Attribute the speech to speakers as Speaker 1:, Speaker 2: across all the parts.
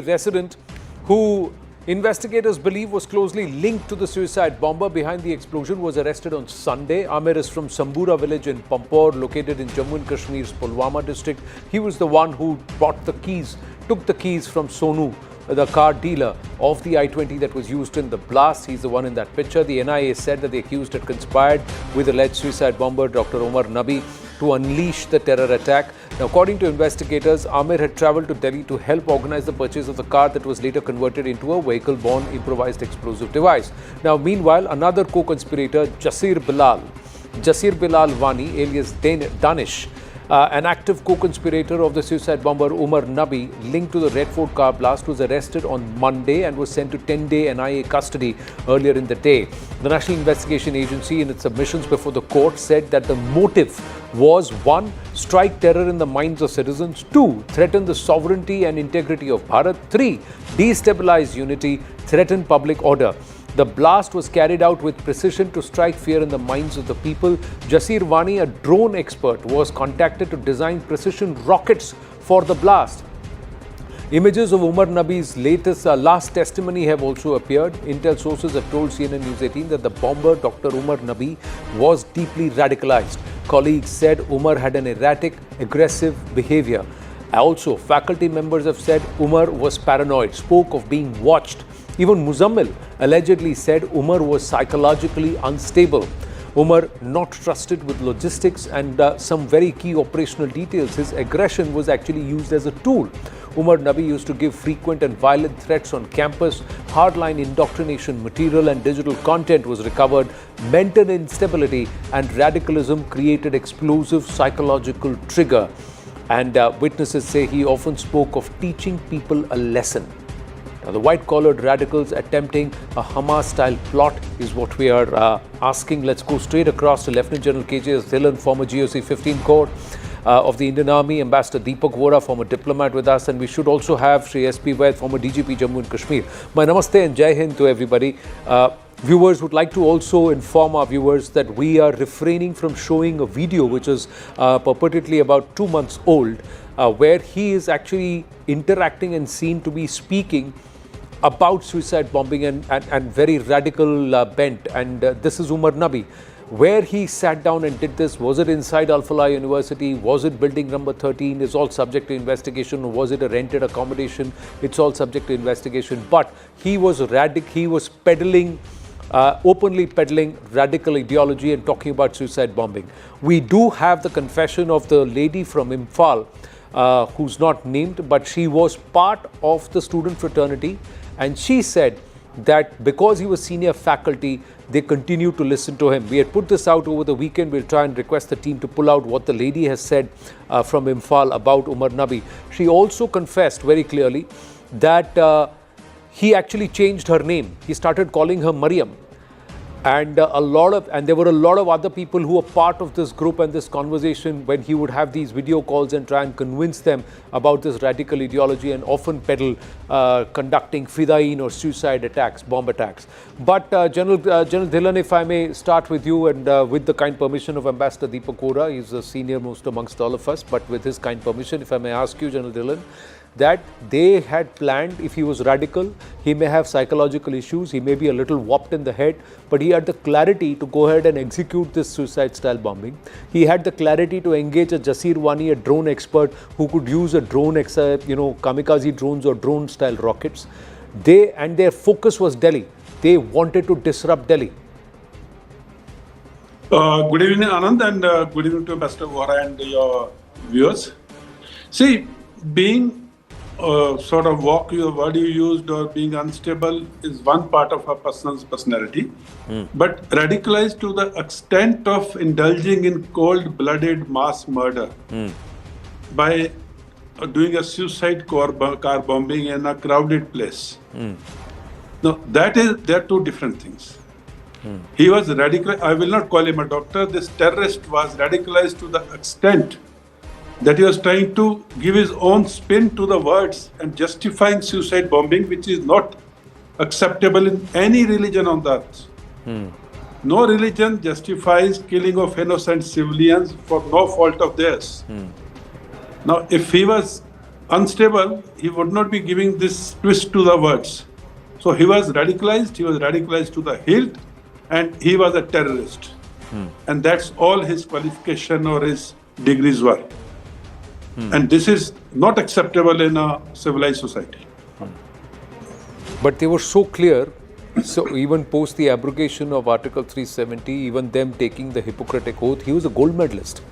Speaker 1: resident who investigators believe was closely linked to the suicide bomber behind the explosion was arrested on Sunday. Amir is from Sambura village in Pampore, located in Jammu and Kashmir's Pulwama district. He was the one who took the keys from Sonu, the car dealer of the I-20 that was used in the blast. He's the one in that picture. The NIA said that the accused had conspired with alleged suicide bomber Dr. Umar Nabi to unleash the terror attack. Now, according to investigators, Amir had travelled to Delhi to help organize the purchase of the car that was later converted into a vehicle-borne improvised explosive device. Now, meanwhile, another co-conspirator, Jasir Bilal Wani, alias Danish, an active co-conspirator of the suicide bomber Umar Nabi linked to the Red Fort car blast, was arrested on Monday and was sent to 10-day NIA custody earlier in the day. The National Investigation Agency, in its submissions before the court, said that the motive was 1. Strike terror in the minds of citizens, 2. Threaten the sovereignty and integrity of Bharat, 3. Destabilize unity, threaten public order. The blast was carried out with precision to strike fear in the minds of the people. Jasir Wani, a drone expert, was contacted to design precision rockets for the blast. Images of Umar Nabi's last testimony have also appeared. Intel sources have told CNN News 18 that the bomber, Dr. Umar Nabi, was deeply radicalized. Colleagues said Umar had an erratic, aggressive behavior. Also, faculty members have said Umar was paranoid, spoke of being watched. Even Muzammil allegedly said Umar was psychologically unstable. Umar not trusted with logistics and some very key operational details. His aggression was actually used as a tool. Umar Nabi used to give frequent and violent threats on campus. Hardline indoctrination material and digital content was recovered. Mental instability and radicalism created explosive psychological trigger. And witnesses say he often spoke of teaching people a lesson. Now, the white-collared radicals attempting a Hamas-style plot is what we are asking. Let's go straight across to Lieutenant General K.J.S. Dhillon, former GOC 15 Corps of the Indian Army, Ambassador Deepak Vora, former diplomat with us, and we should also have Shri S.P. Vaid, former DGP Jammu and Kashmir. My namaste and Jai Hind to everybody. Viewers would like to also inform our viewers that we are refraining from showing a video which is purportedly about 2 months old, where he is actually interacting and seen to be speaking about suicide bombing and very radical bent. And this is Umar Nabi. Where he sat down and did this, was it inside Al-Falah University? Was it building number 13? Is all subject to investigation. Or was it a rented accommodation? It's all subject to investigation. But he was peddling, openly peddling radical ideology and talking about suicide bombing. We do have the confession of the lady from Imphal, who's not named, but she was part of the student fraternity. And she said that because he was senior faculty, they continued to listen to him. We had put this out over the weekend. We'll try and request the team to pull out what the lady has said from Imphal about Umar Nabi. She also confessed very clearly that he actually changed her name. He started calling her Mariam. And there were a lot of other people who were part of this group and this conversation when he would have these video calls and try and convince them about this radical ideology and often peddle conducting fidain or suicide attacks, bomb attacks. But General Dhillon, if I may start with you and with the kind permission of Ambassador Deepak Vora, he's the senior most amongst all of us, but with his kind permission, if I may ask you, General Dhillon, that they had planned, if he was radical, he may have psychological issues, he may be a little warped in the head, but he had the clarity to go ahead and execute this suicide-style bombing. He had the clarity to engage a Jasir Wani, a drone expert who could use a drone, kamikaze drones or drone-style rockets. Their focus was Delhi. They wanted to disrupt Delhi.
Speaker 2: Good evening, Anand, and good evening to Ambassador Vora and your viewers. See, being sort of what you used or being unstable is one part of a person's personality. But radicalized to the extent of indulging in cold-blooded mass murder by doing a suicide car bombing in a crowded place. Now, they're two different things. He was radical. I will not call him a doctor. This terrorist was radicalized to the extent that he was trying to give his own spin to the words and justifying suicide bombing, which is not acceptable in any religion on the earth. No religion justifies killing of innocent civilians for no fault of theirs. Now, if he was unstable, he would not be giving this twist to the words. So he was radicalized to the hilt, and he was a terrorist. And that's all his qualification or his degrees were. And this is not acceptable in a civilized society.
Speaker 1: But they were so clear, so even post the abrogation of Article 370, even them taking the Hippocratic Oath, he was a gold medalist.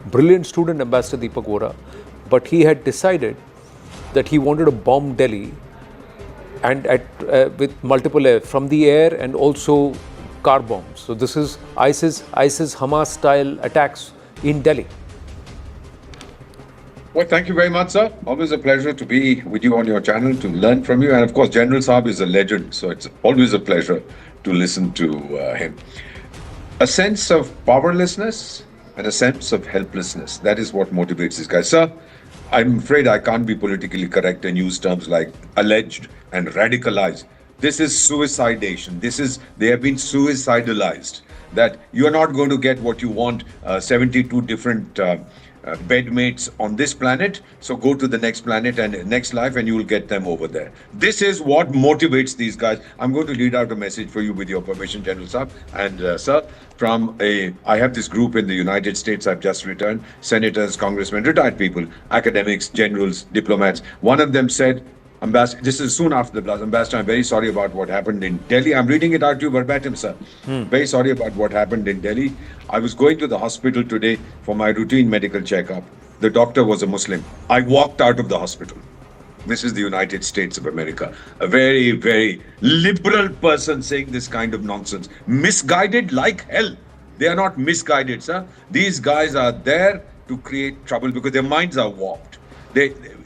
Speaker 1: Brilliant student, Ambassador Deepak Vora. But he had decided that he wanted to bomb Delhi and with multiple air, from the air and also car bombs. So this is ISIS Hamas style attacks in Delhi.
Speaker 3: Well, thank you very much, sir. Always a pleasure to be with you on your channel, to learn from you. And of course, General Saab is a legend, so it's always a pleasure to listen to him. A sense of powerlessness and a sense of helplessness. That is what motivates these guys. Sir, I'm afraid I can't be politically correct and use terms like alleged and radicalized. This is suicidation. They have been suicidalized. That you're not going to get what you want, 72 different bedmates on this planet, so go to the next planet and next life and you will get them over there. This is what motivates these guys. I'm going to read out a message for you with your permission, General Saab. And sir, I have this group in the United States. I've just returned, senators, congressmen, retired people, academics, generals, diplomats. One of them said, Ambassador, this is soon after the blast. Ambassador, I'm very sorry about what happened in Delhi. I'm reading it out to you verbatim, sir. Very sorry about what happened in Delhi. I was going to the hospital today for my routine medical checkup. The doctor was a Muslim. I walked out of the hospital. This is the United States of America. A very, very liberal person saying this kind of nonsense. Misguided like hell. They are not misguided, sir. These guys are there to create trouble because their minds are warped.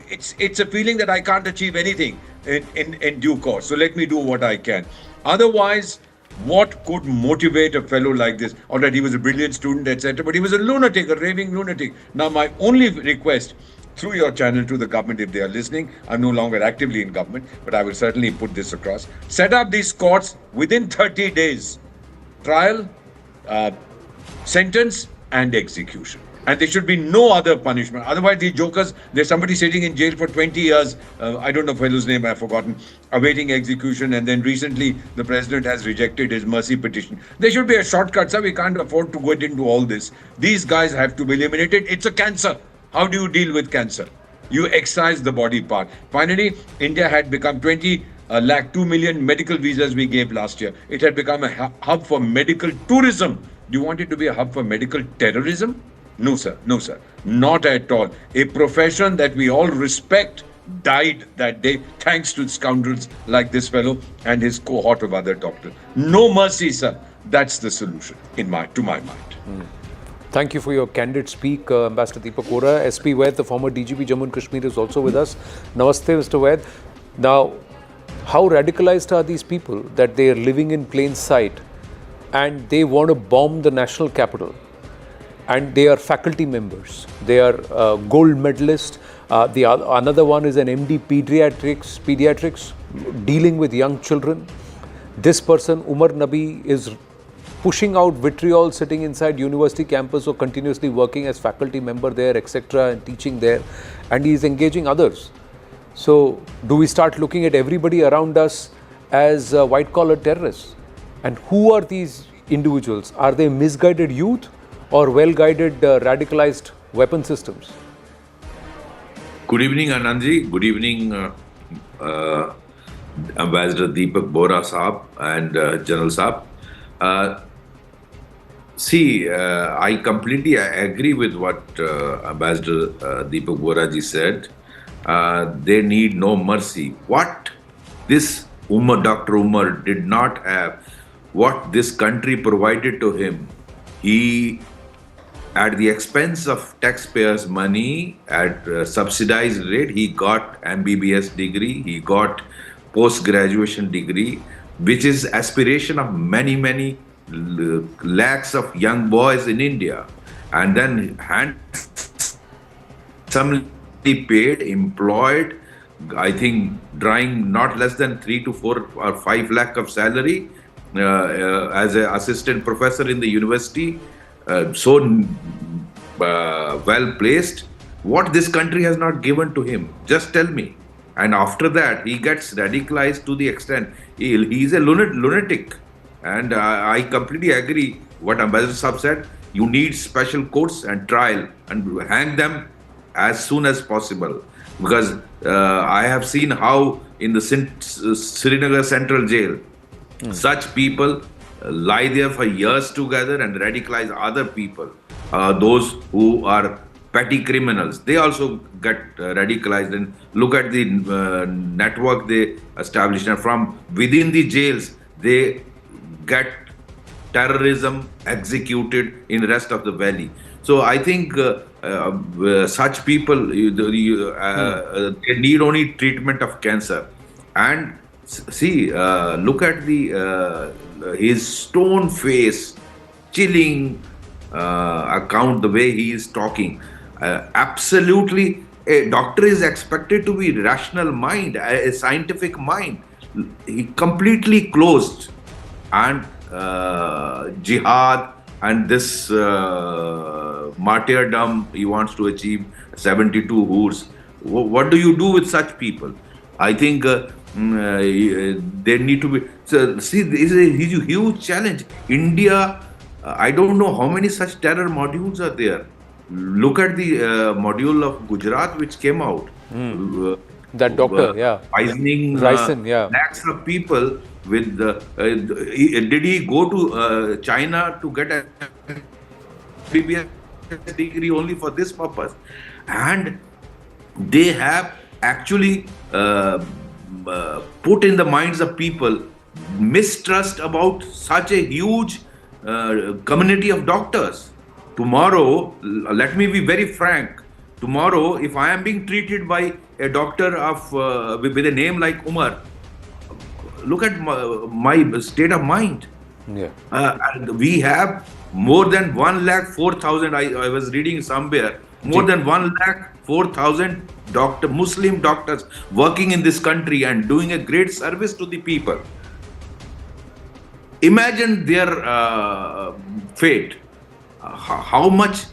Speaker 3: It's a feeling that I can't achieve anything in due course. So let me do what I can. Otherwise, what could motivate a fellow like this? All right, he was a brilliant student, etc. But he was a lunatic, a raving lunatic. Now, my only request through your channel to the government, if they are listening, I'm no longer actively in government, but I will certainly put this across. Set up these courts within 30 days. Trial, sentence, and execution. And there should be no other punishment. Otherwise, these jokers, there's somebody sitting in jail for 20 years. I don't know fellow's name, I've forgotten, awaiting execution. And then recently, the president has rejected his mercy petition. There should be a shortcut, sir. We can't afford to go into all this. These guys have to be eliminated. It's a cancer. How do you deal with cancer? You excise the body part. Finally, India had become 2 million medical visas we gave last year. It had become a hub for medical tourism. Do you want it to be a hub for medical terrorism? No, sir. No, sir. Not at all. A profession that we all respect died that day thanks to scoundrels like this fellow and his cohort of other doctors. No mercy, sir. That's the solution to my mind.
Speaker 1: Thank you for your candid speak, Ambassador Deepak Vora. SP Vaid, the former DGP Jammu and Kashmir, is also with us. Namaste, Mr. Vaid. Now, how radicalized are these people that they are living in plain sight and they want to bomb the national capital? And they are faculty members. They are gold medalists. Another one is an MD pediatrics, dealing with young children. This person, Umar Nabi, is pushing out vitriol, sitting inside university campus or continuously working as faculty member there, etc., and teaching there. And he is engaging others. So, do we start looking at everybody around us as white-collar terrorists? And who are these individuals? Are they misguided youth or well-guided, radicalized weapon systems?
Speaker 4: Good evening, Anandji. Good evening, Ambassador Deepak Vora Saab and General Saab. I completely agree with what Ambassador Deepak Vora ji said. They need no mercy. What this Dr. Umar did not have, what this country provided to him, he, at the expense of taxpayers' money, at subsidized rate, he got MBBS degree, he got post-graduation degree, which is aspiration of many lakhs of young boys in India. And then handsomely paid, employed, I think drawing not less than 3 to 4 or 5 lakh of salary as an assistant professor in the university. So well placed, What this country has not given to him? Just tell me. And after that, he gets radicalized to the extent he's a lunatic. And I completely agree what Ambassador Saab said. You need special courts and trial and hang them as soon as possible. Because I have seen how in the Srinagar Central Jail, such people lie there for years together and radicalize other people. Those who are petty criminals, they also get radicalized. And look at the network they established. And from within the jails, they get terrorism executed in the rest of the valley. So I think such people, they need only treatment of cancer. And see, look at the his stone face, chilling account, the way he is talking. Absolutely, a doctor is expected to be rational mind, a scientific mind. He completely closed, and jihad and this martyrdom he wants to achieve, 72 hoods. What do you do with such people? I think they need to be. So, see, this is a huge challenge. India, I don't know how many such terror modules are there. Look at the module of Gujarat which came out.
Speaker 1: That doctor,
Speaker 4: poisoning lakhs of people with. Did he go to China to get a MBBS degree only for this purpose? And they have actually put in the minds of people mistrust about such a huge community of doctors. Tomorrow, let me be very frank, tomorrow if I am being treated by a doctor of with a name like Umar, look at my state of mind. And we have more than 104,000, I was reading somewhere, more than 104,000 Muslim doctors working in this country and doing a great service to the people. Imagine their fate. How much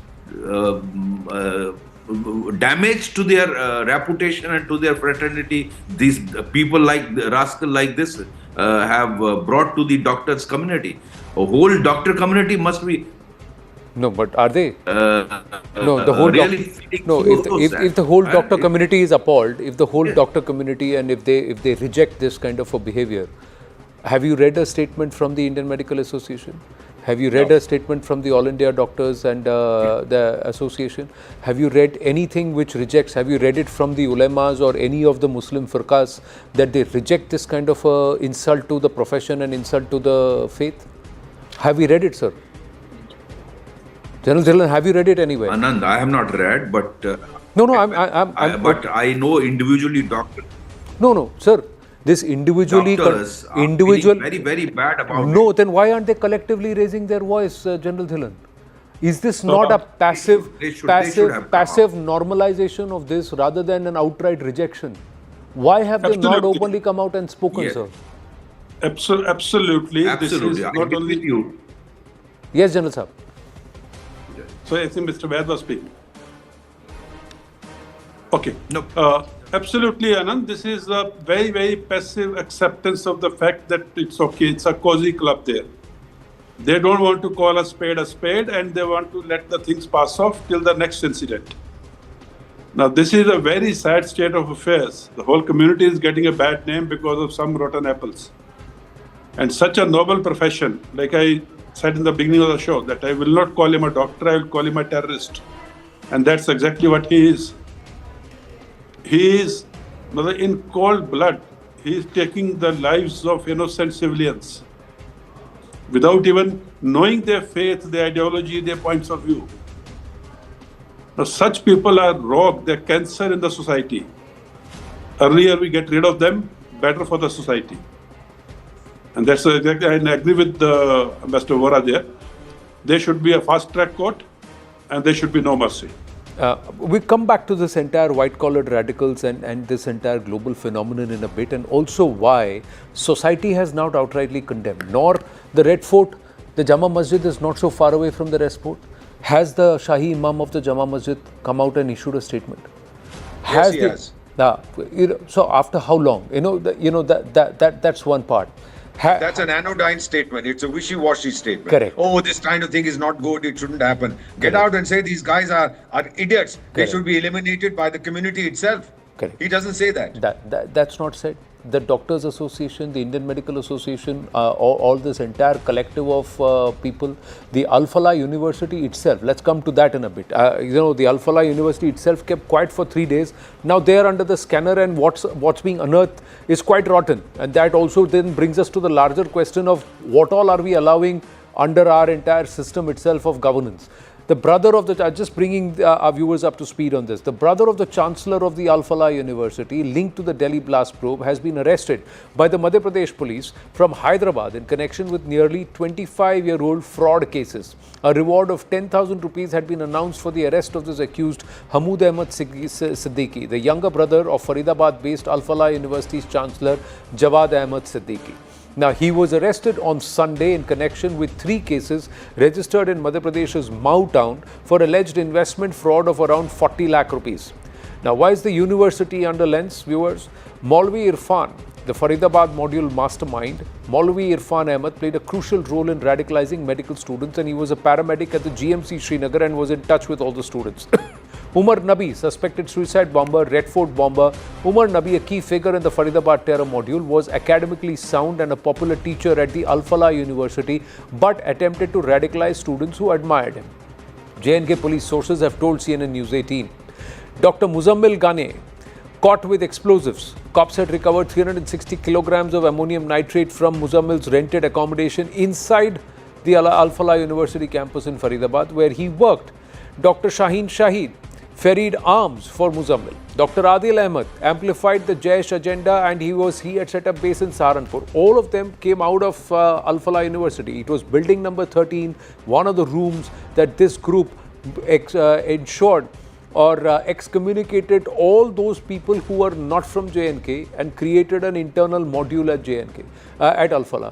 Speaker 4: damage to their reputation and to their fraternity these people like rascal like this have brought to the doctors community. A whole doctor community must be.
Speaker 1: No, but are they? No, the whole
Speaker 4: really
Speaker 1: if the whole doctor community is appalled, if the whole doctor community and if they reject this kind of a behavior, have you read a statement from the Indian Medical Association? Have you read a statement from the All India Doctors and the Association? Have you read anything which rejects? Have you read it from the ulemas or any of the Muslim firqas that they reject this kind of insult to the profession and insult to the faith? Have you read it, sir? General Dhillon, have you read it anywhere?
Speaker 4: Anand, I have not read, but
Speaker 1: but
Speaker 4: I know individually doctors.
Speaker 1: No, sir. This individually,
Speaker 4: doctors are very, very bad about
Speaker 1: No,
Speaker 4: it.
Speaker 1: then why aren't they collectively raising their voice, General Dhillon? Is this not a passive normalization of this rather than an outright rejection? Why have they not openly come out and spoken, sir?
Speaker 2: Absolutely. This is not only
Speaker 4: you.
Speaker 1: Yes, General Saab.
Speaker 2: So I think Mr. Vaid was speaking. Okay.
Speaker 4: No.
Speaker 2: Absolutely, Anand. This is a very, very passive acceptance of the fact that it's okay. It's a cozy club there. They don't want to call a spade, and they want to let the things pass off till the next incident. Now, this is a very sad state of affairs. The whole community is getting a bad name because of some rotten apples. And such a noble profession, like I said in the beginning of the show, that I will not call him a doctor, I will call him a terrorist. And that's exactly what he is. He is, in cold blood, he is taking the lives of innocent civilians without even knowing their faith, their ideology, their points of view. Now, such people are rogue, they're cancer in the society. Earlier we get rid of them, better for the society. And that's exactly, I agree with Ambassador Vora there. There should be a fast-track court and there should be no mercy.
Speaker 1: We come back to this entire white-collared radicals and this entire global phenomenon in a bit, and also why society has not outrightly condemned. Nor the Red Fort, the Jama Masjid is not so far away from the Red Fort. Has the Shahi Imam of the Jama Masjid come out and issued a statement?
Speaker 3: Yes, he has.
Speaker 1: So after how long? That's one part.
Speaker 3: That's an anodyne statement. It's a wishy-washy statement.
Speaker 1: Correct.
Speaker 3: Oh, this kind of thing is not good. It shouldn't happen. Get out and say these guys are idiots. They should be eliminated by the community itself.
Speaker 1: Correct.
Speaker 3: He doesn't say that.
Speaker 1: That's not said. The Doctors Association, the Indian Medical Association, all this entire collective of people, the Al-Falah University itself, let's come to that in a bit. The Al-Falah University itself kept quiet for 3 days. Now they are under the scanner, and what's being unearthed is quite rotten. And that also then brings us to the larger question of what all are we allowing under our entire system itself of governance. The brother of the, just bringing our viewers up to speed on this, the brother of the Chancellor of the Al-Falah University linked to the Delhi blast probe has been arrested by the Madhya Pradesh police from Hyderabad in connection with nearly 25-year-old fraud cases. A reward of 10,000 rupees had been announced for the arrest of this accused Hamood Ahmed Siddiqui, the younger brother of Faridabad-based Al-Falah University's Chancellor Jawad Ahmed Siddiqui. Now, he was arrested on Sunday in connection with 3 cases registered in Madhya Pradesh's Mau town for alleged investment fraud of around 40 lakh rupees. Now, why is the university under lens, viewers? Maulvi Irfan, the Faridabad module mastermind, Maulvi Irfan Ahmed played a crucial role in radicalizing medical students, and he was a paramedic at the GMC Srinagar and was in touch with all the students. Umar Nabi, suspected suicide bomber, Red Fort bomber. Umar Nabi, a key figure in the Faridabad terror module, was academically sound and a popular teacher at the Al-Falah University, but attempted to radicalize students who admired him. J&K police sources have told CNN News 18. Dr. Muzammil Ghane, caught with explosives. Cops had recovered 360 kilograms of ammonium nitrate from Muzammil's rented accommodation inside the Al-Falah University campus in Faridabad, where he worked. Dr. Shaheen Shahid ferried arms for Muzammil. Dr. Adil Ahmed amplified the Jaish agenda, and he had set up base in Saharanpur. All of them came out of Al-Falah University. It was building number 13, one of the rooms that this group ensured or excommunicated all those people who are not from J&K and created an internal module at J&K, at Al-Falah.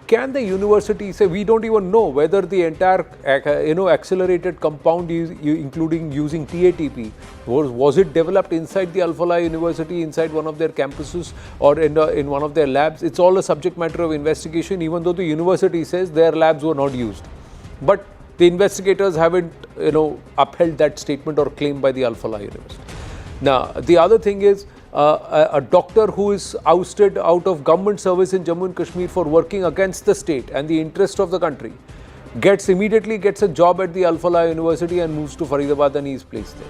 Speaker 1: Can the university say, we don't even know whether the entire accelerated compound is including using TATP, was it developed inside the Al-Falah University, inside one of their campuses or in one of their labs? It's all a subject matter of investigation, even though the university says their labs were not used. But the investigators haven't upheld that statement or claim by the Al-Falah University. Now, the other thing is, a doctor who is ousted out of government service in Jammu and Kashmir for working against the state and the interest of the country immediately gets a job at the Al-Falah University and moves to Faridabad, and he is placed there.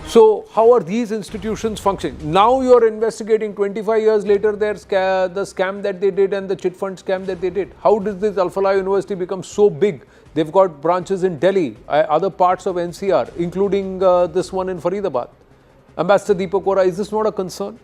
Speaker 1: So how are these institutions functioning? Now you are investigating 25 years later the scam that they did and the chit fund scam that they did. How did this Al-Falah University become so big? They've got branches in Delhi, other parts of NCR, including this one in Faridabad. Ambassador Deepak Vora, is this not a concern?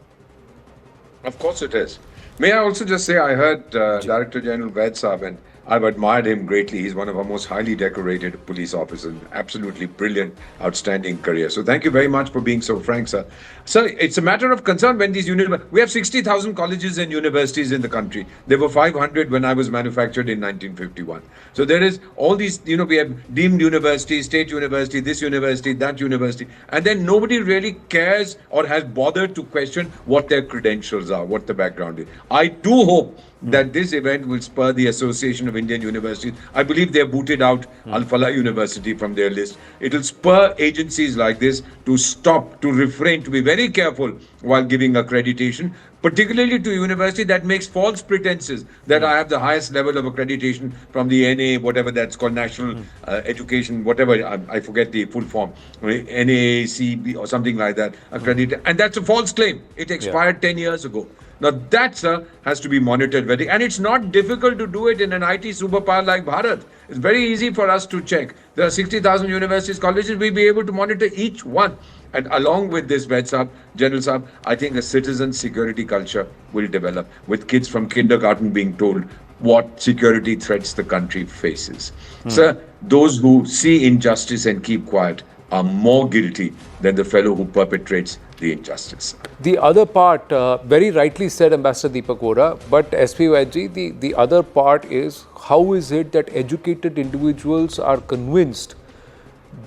Speaker 3: Of course it is. May I also just say, I heard Director General Vaid Saab, and I've admired him greatly. He's one of our most highly decorated police officers. Absolutely brilliant, outstanding career. So thank you very much for being so frank, sir. Sir, it's a matter of concern when these we have 60,000 colleges and universities in the country. There were 500 when I was manufactured in 1951. So there is all these, we have deemed universities, state university, this university, that university. And then nobody really cares or has bothered to question what their credentials are, what the background is. I do hope that this event will spur the Association of Indian Universities. I believe they have booted out Al-Falah University from their list. It will spur agencies like this to stop, to refrain, to be very careful while giving accreditation, particularly to a university that makes false pretenses that I have the highest level of accreditation from the NA, whatever that's called, National Education, whatever, I forget the full form, NAACB or something like that, accredited. And that's a false claim. It expired 10 years ago. Now that, sir, has to be monitored very, and it's not difficult to do it in an IT superpower like Bharat. It's very easy for us to check. There are 60,000 universities, colleges, we'll be able to monitor each one. And along with this, Vaid Saab, General Saab, I think a citizen security culture will develop, with kids from kindergarten being told what security threats the country faces. Sir, those who see injustice and keep quiet are more guilty than the fellow who perpetrates the injustice.
Speaker 1: The other part, very rightly said Ambassador Deepak Vora, but SPYG, the other part is, how is it that educated individuals are convinced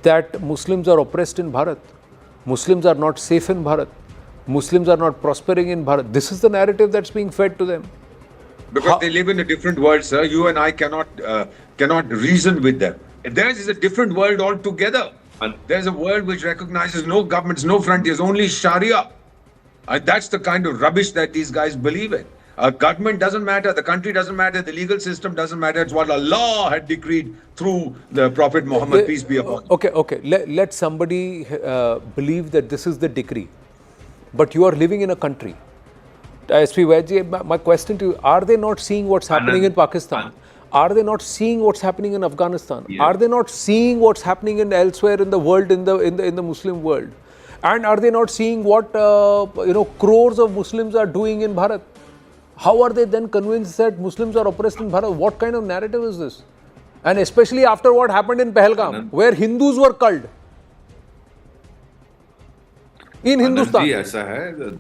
Speaker 1: that Muslims are oppressed in Bharat? Muslims are not safe in Bharat. Muslims are not prospering in Bharat. This is the narrative that's being fed to them.
Speaker 3: Because they live in a different world, sir. You and I cannot reason with them. Theirs is a different world altogether. And there's a world which recognizes no governments, no frontiers, only Sharia. And that's the kind of rubbish that these guys believe in. Government doesn't matter, the country doesn't matter, the legal system doesn't matter. It's what Allah had decreed through the Prophet Muhammad, peace be upon him.
Speaker 1: Okay. Let somebody believe that this is the decree. But you are living in a country. SPYG, my question to you, are they not seeing what's happening in Pakistan? Are they not seeing what's happening in Afghanistan?
Speaker 4: Yeah.
Speaker 1: Are they not seeing what's happening in elsewhere in the world, in the Muslim world? And are they not seeing what crores of Muslims are doing in Bharat? How are they then convinced that Muslims are oppressed in Bharat? What kind of narrative is this? And especially after what happened in Pahalgam, where Hindus were culled in Hindustan.
Speaker 4: जी ऐसा है.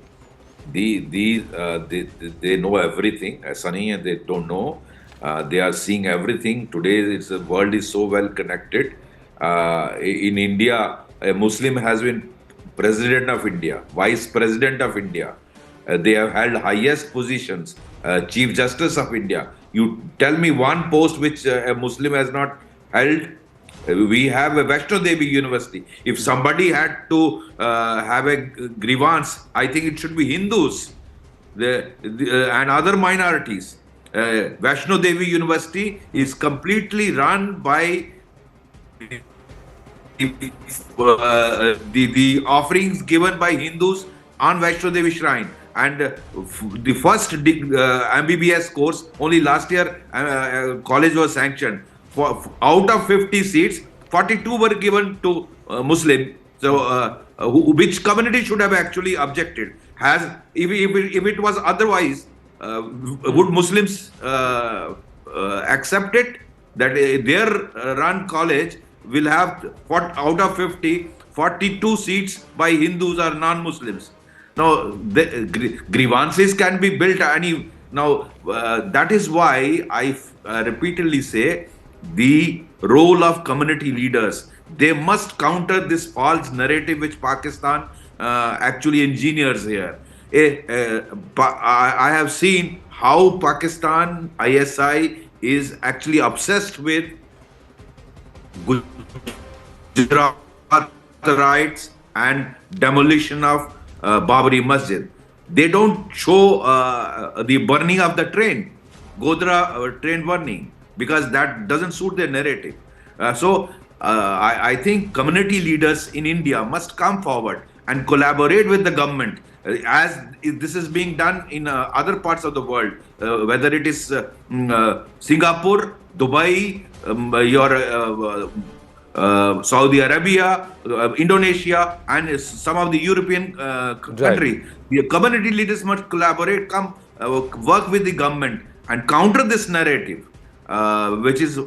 Speaker 4: They know everything. ऐसा नहीं है they don't know. They are seeing everything. Today, the world is so well connected. In India, a Muslim has been President of India, Vice President of India. They have held highest positions, Chief Justice of India. You tell me one post which a Muslim has not held. We have a Vaishno Devi University. If somebody had to have a grievance, I think it should be Hindus and other minorities. Vaishno Devi University is completely run by the offerings given by Hindus on Vaishno Devi Shrine. And the first MBBS course, only last year college was sanctioned. Out of 50 seats, 42 were given to Muslim. So, which community should have actually objected? If it was otherwise, would Muslims accept it? That their run college will have out of 50, 42 seats by Hindus or non-Muslims. Now, the grievances can be built now. That is why I repeatedly say the role of community leaders. They must counter this false narrative which Pakistan actually engineers here. I have seen how Pakistan ISI is actually obsessed with Gujarat rights and demolition of Babri Masjid. They don't show the burning of the train, Godhra train burning, because that doesn't suit their narrative. I think community leaders in India must come forward and collaborate with the government, as this is being done in other parts of the world, whether it is Singapore, Dubai, Saudi Arabia, Indonesia, and some of the European countries. The community leaders must collaborate, work with the government and counter this narrative, which is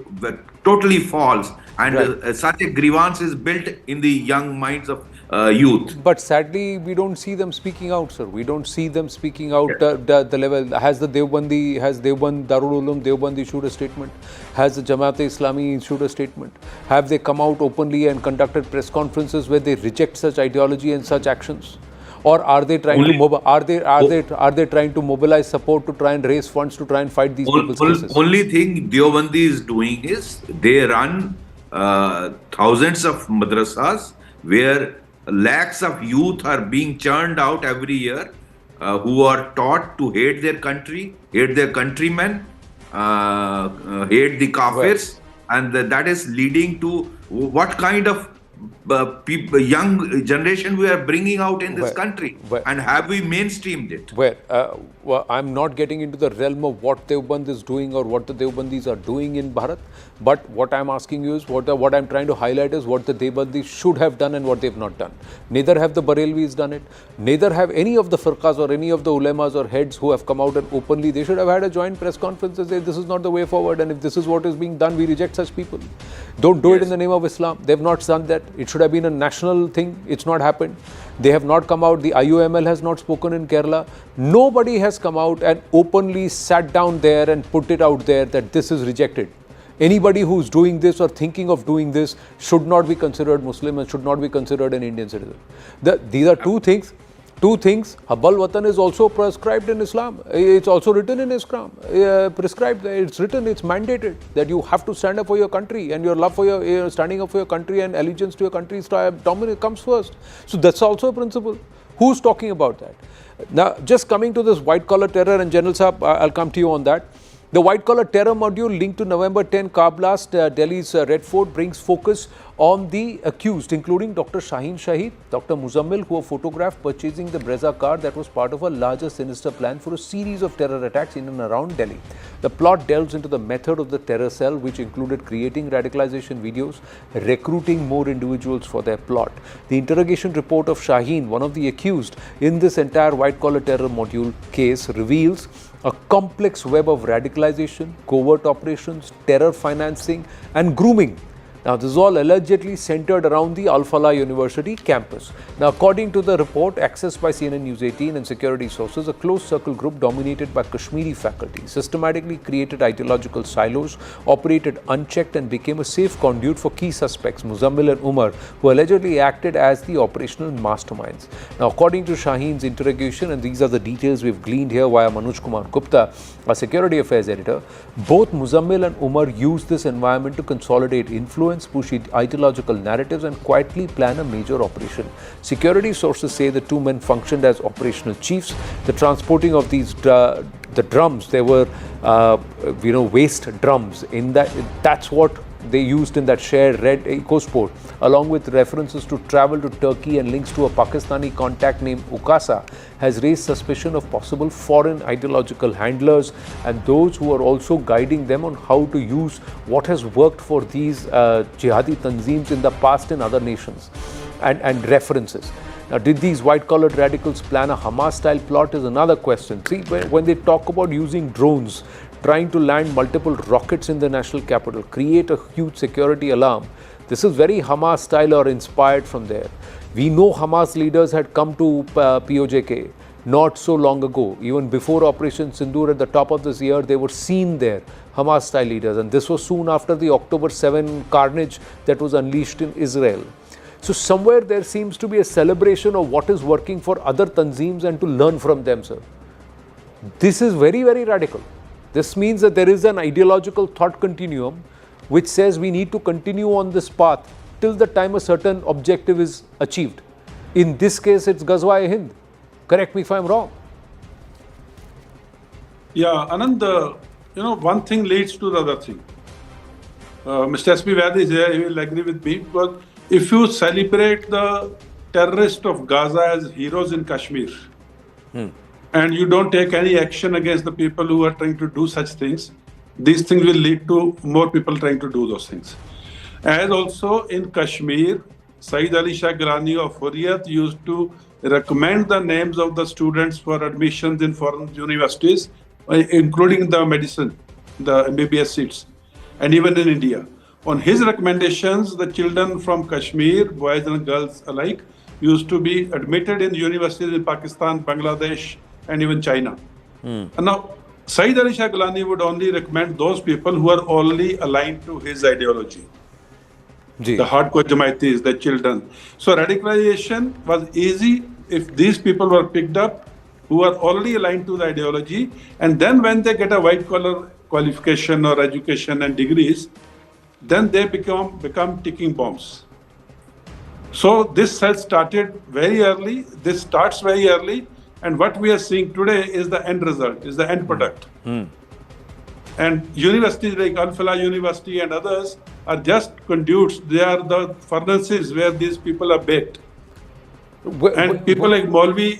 Speaker 4: totally false. And such a grievance is built in the young minds of youth.
Speaker 1: But sadly, we don't see them speaking out, sir. We don't see them speaking out the level. Has Darul Uloom Deoband issued a statement? Has the Jamaat-e-Islami issued a statement? Have they come out openly and conducted press conferences where they reject such ideology and such actions? Or are they trying are they trying to mobilize support to try and raise funds to try and fight these people's cases?
Speaker 4: Only thing Deobandi is doing is they run thousands of madrasas where lakhs of youth are being churned out every year, who are taught to hate their country, hate their countrymen, hate the kafirs, and that is leading to what kind of young generation we are bringing out in this country, and have we mainstreamed it?
Speaker 1: Well, I'm not getting into the realm of what Deoband is doing or what the Deobandis are doing in Bharat, but what I'm asking you is, what I'm trying to highlight is what the Deobandis should have done and what they've not done. Neither have the Barelvis done it, neither have any of the firqas or any of the ulemas or heads who have come out and openly. They should have had a joint press conference and say this is not the way forward, and if this is what is being done, we reject such people. Don't do it in the name of Islam. They've not done that. It should have been a national thing. It's not happened. They have not come out. The IOML has not spoken in Kerala. Nobody has come out and openly sat down there and put it out there that this is rejected. Anybody who's doing this or thinking of doing this should not be considered Muslim and should not be considered an Indian citizen. These are two things. Habbal Watan is also prescribed in Islam. It's also written in Islam. Prescribed. It's written. It's mandated that you have to stand up for your country, and your love for your standing up for your country and allegiance to your country's dominance comes first. So that's also a principle. Who's talking about that? Now, just coming to this white collar terror, and General Saab, I'll come to you on that. The white collar terror module linked to November 10 car blast, Delhi's Red Fort, brings focus on the accused, including Dr. Shaheen Shahid, Dr. Muzammil, who were photographed purchasing the Brezza car that was part of a larger sinister plan for a series of terror attacks in and around Delhi. The plot delves into the method of the terror cell, which included creating radicalization videos, recruiting more individuals for their plot. The interrogation report of Shaheen, one of the accused in this entire white collar terror module case, reveals a complex web of radicalization, covert operations, terror financing and grooming. Now, this is all allegedly centered around the Al-Falah University campus. Now, according to the report accessed by CNN News 18 and security sources, a close circle group dominated by Kashmiri faculty systematically created ideological silos, operated unchecked and became a safe conduit for key suspects, Muzammil and Umar, who allegedly acted as the operational masterminds. Now, according to Shaheen's interrogation, and these are the details we've gleaned here via Manoj Kumar Gupta, our security affairs editor, both Muzammil and Umar used this environment to consolidate influence, push ideological narratives and quietly plan a major operation. Security sources say the two men functioned as operational chiefs. The transporting of these the drums, they were waste drums. That's what they used in that shared red EcoSport, along with references to travel to Turkey and links to a Pakistani contact named Ukasa, has raised suspicion of possible foreign ideological handlers and those who are also guiding them on how to use what has worked for these jihadi tanzeems in the past in other nations and references. Now, did these white-collared radicals plan a Hamas-style plot is another question. See, when they talk about using drones, trying to land multiple rockets in the national capital, create a huge security alarm, this is very Hamas-style or inspired from there. We know Hamas leaders had come to POJK not so long ago. Even before Operation Sindoor at the top of this year, they were seen there, Hamas-style leaders. And this was soon after the October 7 carnage that was unleashed in Israel. So somewhere there seems to be a celebration of what is working for other tanzeems and to learn from them, sir. This is very, very radical. This means that there is an ideological thought continuum which says we need to continue on this path till the time a certain objective is achieved. In this case, it's Ghazwa-e-Hind. Correct me if I'm wrong.
Speaker 2: Yeah, Anand, one thing leads to the other thing. Mr. S.P. Vaid is here, he will agree with me, because if you celebrate the terrorists of Gaza as heroes in Kashmir, and you don't take any action against the people who are trying to do such things, these things will lead to more people trying to do those things. As also in Kashmir, Saeed Ali Shah Gilani of Hurriyat used to recommend the names of the students for admissions in foreign universities, including the medicine, the MBBS seats, and even in India. On his recommendations, the children from Kashmir, boys and girls alike, used to be admitted in universities in Pakistan, Bangladesh, and even China. And now, Saeed Ali Shah Gilani would only recommend those people who are only aligned to his ideology. The hardcore Jamaitis, the children. So radicalization was easy if these people were picked up who are already aligned to the ideology, and then when they get a white collar qualification or education and degrees, then they become ticking bombs. So this has started very early. This starts very early, and what we are seeing today is the end result, is the end product. And universities like Al-Falah University and others are just conduits. They are the furnaces where these people are baked. And people like Maulvi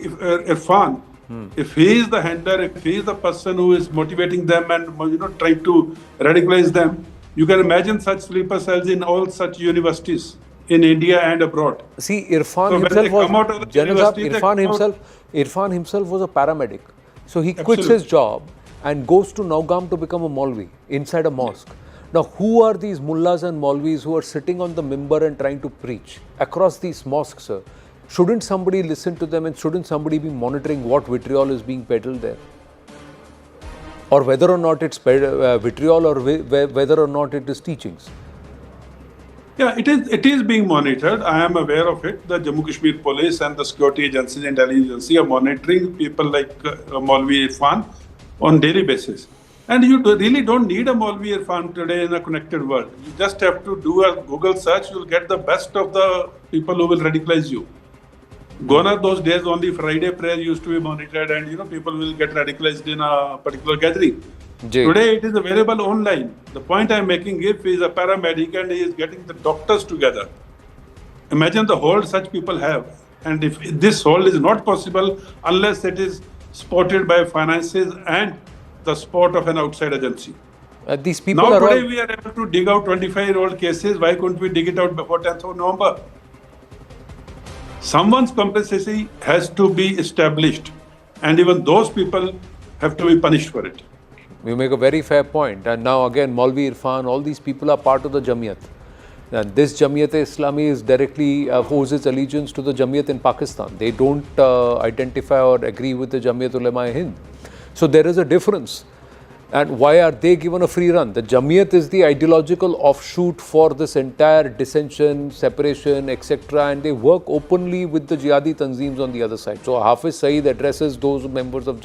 Speaker 2: Irfan, if he is the handler, if he is the person who is motivating them and trying to radicalize them, you can imagine such sleeper cells in all such universities in India and abroad.
Speaker 1: See, Irfan himself was a paramedic. So he quits his job and goes to Naugam to become a Maulvi inside a mosque. Now, who are these mullahs and maulvis who are sitting on the mimbar and trying to preach across these mosques, sir? Shouldn't somebody listen to them, and shouldn't somebody be monitoring what vitriol is being peddled there? Or whether or not it's vitriol, or whether or not it is teachings?
Speaker 2: Yeah, it is being monitored. I am aware of it. The Jammu Kashmir police and the security agencies and intelligence agency are monitoring people like Maulvi Irfan on daily basis. And you really don't need a Maulvi Irfan today in a connected world. You just have to do a Google search. You'll get the best of the people who will radicalize you. Gone are those days only Friday prayer used to be monitored, and people will get radicalized in a particular gathering. Today it is available online. The point I'm making, if he is a paramedic and he is getting the doctors together, imagine the hold such people have. And if this hold is not possible unless it is supported by finances and the support of an outside agency.
Speaker 1: These people
Speaker 2: now
Speaker 1: are
Speaker 2: today
Speaker 1: all...
Speaker 2: we are able to dig out 25-year-old cases. Why couldn't we dig it out before 10th of November? Someone's complicity has to be established, and even those people have to be punished for it.
Speaker 1: You make a very fair point. And now again, Maulvi Irfan, all these people are part of the Jamiyat. And this Jamiyat-e-Islami is directly owes its allegiance to the Jamiyat in Pakistan. They don't identify or agree with the Jamiyat Ulema-e-Hind. So there is a difference. And why are they given a free run? The Jamiyat is the ideological offshoot for this entire dissension, separation, etc. And they work openly with the jihadi tanzeems on the other side. So Hafiz Saeed addresses those members of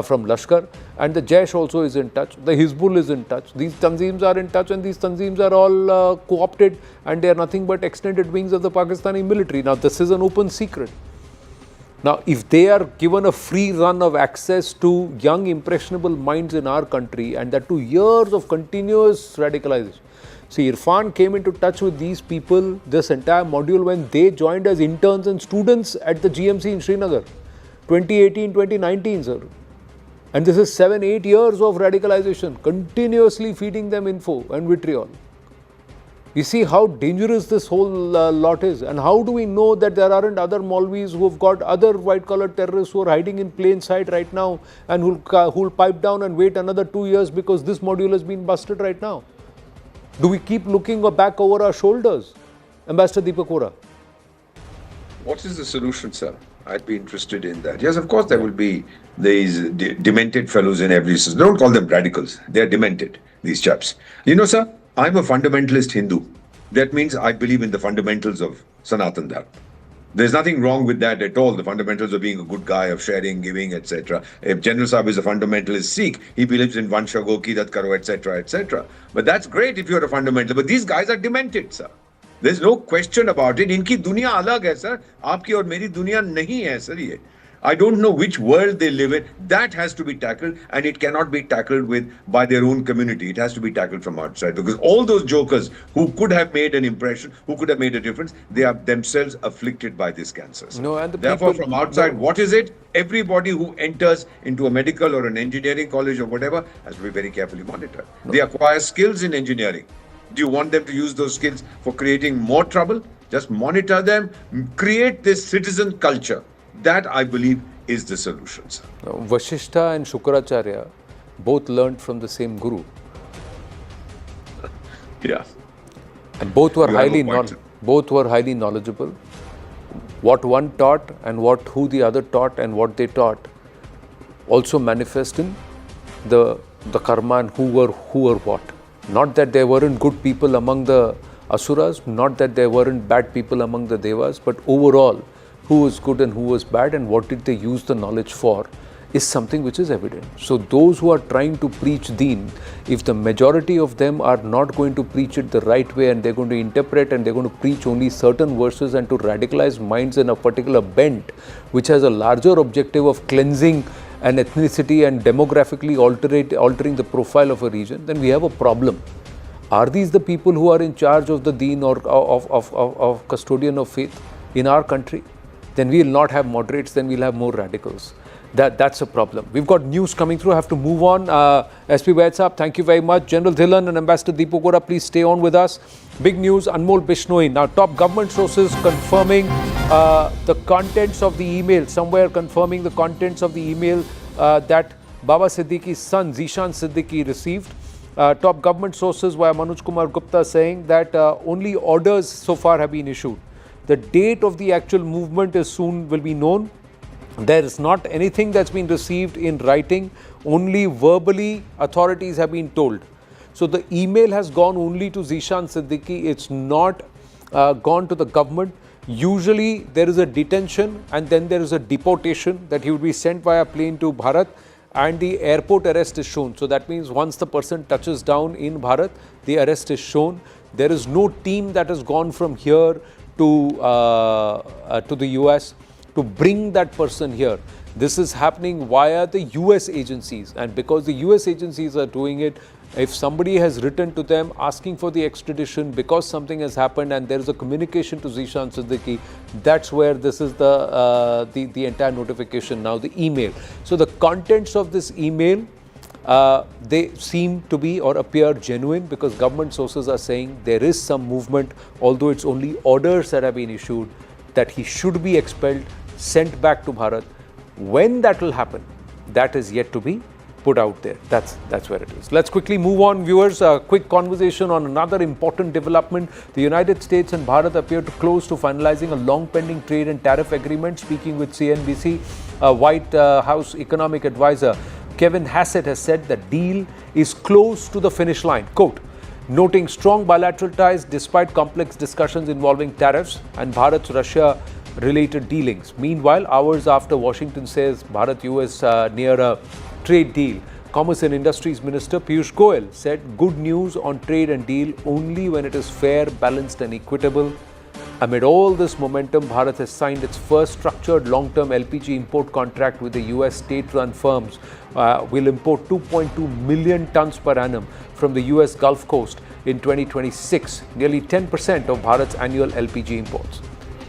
Speaker 1: from Lashkar, and the Jaish also is in touch. The Hizbul is in touch. These tanzeems are in touch, and these tanzeems are all co-opted, and they are nothing but extended wings of the Pakistani military. Now this is an open secret. Now, if they are given a free run of access to young, impressionable minds in our country, and that 2 years of continuous radicalization. See, Irfan came into touch with these people, this entire module, when they joined as interns and students at the GMC in Srinagar, 2018, 2019, sir. And this is 7-8 years of radicalization, continuously feeding them info and vitriol. You see how dangerous this whole lot is, and how do we know that there aren't other Maulvis who have got other white-collar terrorists who are hiding in plain sight right now, and who'll pipe down and wait another 2 years because this module has been busted right now? Do we keep looking back over our shoulders? Ambassador Deepak Vora.
Speaker 3: What is the solution, sir? I'd be interested in that. Yes, of course, there will be these demented fellows in every system. Don't call them radicals. They're demented, these chaps. You know, sir, I'm a fundamentalist Hindu. That means I believe in the fundamentals of Sanatan Dharma. There's nothing wrong with that at all. The fundamentals of being a good guy, of sharing, giving, etc. If General Saab is a fundamentalist Sikh, he believes in Vanshago, Kidat Karo, etc., etc. But that's great if you're a fundamental. But these guys are demented, sir. There's no question about it. इनकी दुनिया अलग है, sir. आपकी और मेरी दुनिया नहीं है, sir. ये. I don't know which world they live in. That has to be tackled, and it cannot be tackled by their own community. It has to be tackled from outside, because all those jokers who could have made an impression, who could have made a difference, they are themselves afflicted by this cancer.
Speaker 1: No, and
Speaker 3: therefore, from outside, what is it? Everybody who enters into a medical or an engineering college or whatever has to be very carefully monitored. They acquire skills in engineering. Do you want them to use those skills for creating more trouble? Just monitor them, create this citizen culture. That, I believe, is the solution, sir.
Speaker 1: Vashishta and Shukracharya both learned from the same guru.
Speaker 3: Yeah.
Speaker 1: And both were highly knowledgeable. What one taught and who the other taught and what they taught also manifest in the karma and who were what. Not that there weren't good people among the asuras, not that there weren't bad people among the devas, but overall, who was good and who was bad and what did they use the knowledge for is something which is evident. So those who are trying to preach deen, if the majority of them are not going to preach it the right way, and they're going to interpret and they're going to preach only certain verses and to radicalize minds in a particular bent, which has a larger objective of cleansing an ethnicity and demographically altering the profile of a region, then we have a problem. Are these the people who are in charge of the deen or of custodian of faith in our country? Then we will not have moderates, then we'll have more radicals. That's a problem. We've got news coming through. I have to move on. SP Vaid Saab, thank you very much. General Dhillon and Ambassador Deepak Vora, please stay on with us. Big news, Anmol Bishnoi. Now, top government sources confirming the contents of the email, somewhere confirming the contents of the email that Baba Siddiqui's son, Zishan Siddiqui, received. Top government sources via Manoj Kumar Gupta saying that only orders so far have been issued. The date of the actual movement is soon will be known. There is not anything that's been received in writing, only verbally authorities have been told. So the email has gone only to Zishan Siddiqui, it's not gone to the government. Usually there is a detention and then there is a deportation that he would be sent via plane to Bharat and the airport arrest is shown. So that means once the person touches down in Bharat, the arrest is shown. There is no team that has gone from here to the US to bring that person here. This is happening via the US agencies, and because the US agencies are doing it, if somebody has written to them asking for the extradition because something has happened and there is a communication to Zishan Siddiqui, that's where this is the entire notification now, the email. So the contents of this email, they seem to be or appear genuine because government sources are saying there is some movement, although it's only orders that have been issued that he should be expelled, sent back to Bharat. When that will happen, that is yet to be put out there. That's where it is. Let's quickly move on, viewers. A quick conversation on another important development. The United States and Bharat appear to close to finalizing a long-pending trade and tariff agreement. Speaking with CNBC, White House economic advisor Kevin Hassett has said the deal is close to the finish line. Quote, noting strong bilateral ties despite complex discussions involving tariffs and Bharat's Russia-related dealings. Meanwhile, hours after Washington says Bharat-US near a trade deal, Commerce and Industries Minister Piyush Goyal said good news on trade and deal only when it is fair, balanced and equitable. Amid all this momentum, Bharat has signed its first structured long-term LPG import contract with the US state-run firms. Will import 2.2 million tons per annum from the US Gulf Coast in 2026, nearly 10% of Bharat's annual LPG imports.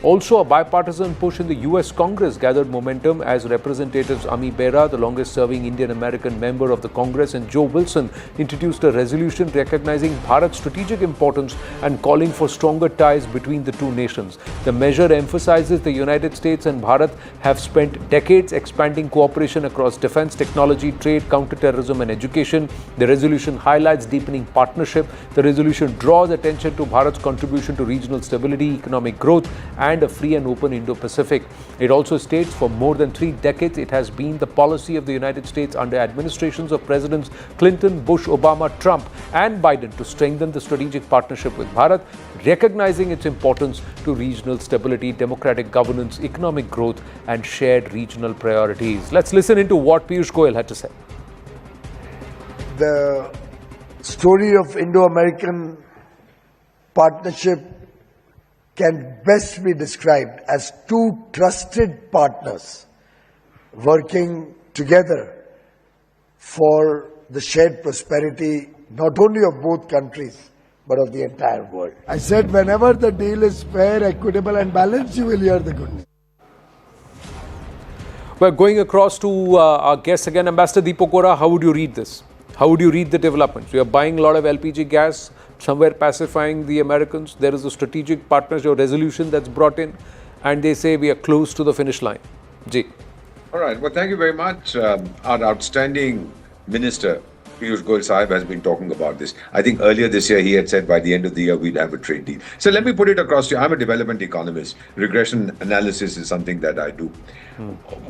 Speaker 1: Also, a bipartisan push in the US Congress gathered momentum as Representatives Ami Bera, the longest-serving Indian-American member of the Congress, and Joe Wilson introduced a resolution recognizing Bharat's strategic importance and calling for stronger ties between the two nations. The measure emphasizes the United States and Bharat have spent decades expanding cooperation across defense, technology, trade, counterterrorism, and education. The resolution highlights deepening partnership. The resolution draws attention to Bharat's contribution to regional stability, economic growth, and a free and open Indo-Pacific. It also states for more than 3 decades it has been the policy of the United States under administrations of Presidents Clinton, Bush, Obama, Trump and Biden to strengthen the strategic partnership with Bharat, recognizing its importance to regional stability, democratic governance, economic growth and shared regional priorities. Let's listen into what Piyush Goyal had to say.
Speaker 5: The story of Indo-American partnership can best be described as two trusted partners working together for the shared prosperity not only of both countries but of the entire world. I said whenever the deal is fair, equitable and balanced, you will hear the good news.
Speaker 1: We're going across to our guest again, Ambassador Deepak Vora. How would you read this? How would you read the developments? We are buying a lot of LPG gas, somewhere pacifying the Americans. There is a strategic partnership or resolution that's brought in, and they say we are close to the finish line. Ji.
Speaker 3: All right. Well, thank you very much. Our outstanding minister, Piyush Goyal Sahib, has been talking about this. I think earlier this year he had said by the end of the year we'll have a trade deal. So let me put it across to you. I'm a development economist. Regression analysis is something that I do.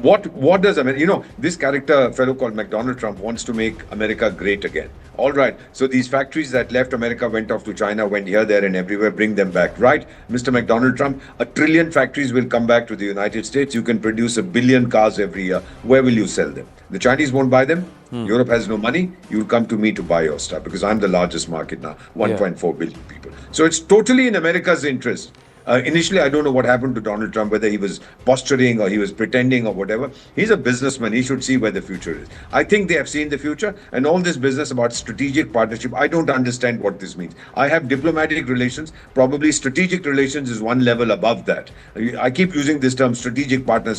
Speaker 3: What does America, this character, fellow called McDonald Trump, wants to make America great again. All right. So these factories that left America went off to China, went here, there and everywhere, bring them back. Right, Mr. McDonald Trump, 1 trillion factories will come back to the United States. You can produce 1 billion cars every year. Where will you sell them? The Chinese won't buy them. Europe has no money. You'll come to me to buy your stuff because I'm the largest market now, 1.4 billion people. So it's totally in America's interest. Initially, I don't know what happened to Donald Trump, whether he was posturing or he was pretending or whatever. He's a businessman. He should see where the future is. I think they have seen the future, and all this business about strategic partnership, I don't understand what this means. I have diplomatic relations. Probably strategic relations is one level above that. I keep using this term strategic partner,